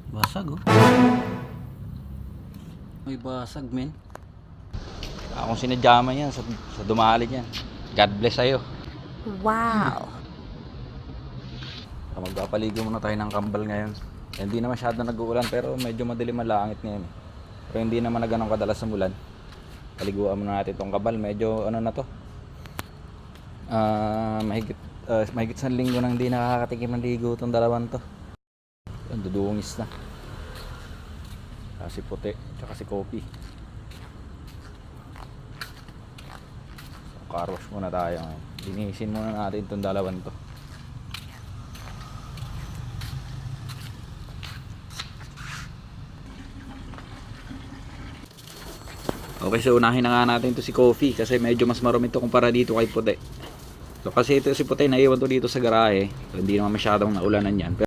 Basag oh. May basag men. Akong sinadyaman yan sa dumali niyan. God bless sa'yo. Wow. Magpapaligo muna tayo ng kambal ngayon. Hindi na masyado nag-uulan pero medyo madilim ang langit ngayon. Pero hindi naman na ganun kadalas ng ulan. Paliguan muna natin itong kabal. Medyo ano na to. Mahigit sa linggo nang hindi nakakatikim ng ligo itong dalawang to. Yan, dudungis na. Si puti, tsaka si kopi. So, car wash muna tayo ngayon. Linisin muna natin itong dalawang to. Okay, so unahin na nga natin to si Coffee kasi medyo mas marumi to kumpara dito kay Puti. So kasi ito si Puti naiwan to dito sa garahe. So, hindi naman masyadong naulanan yan.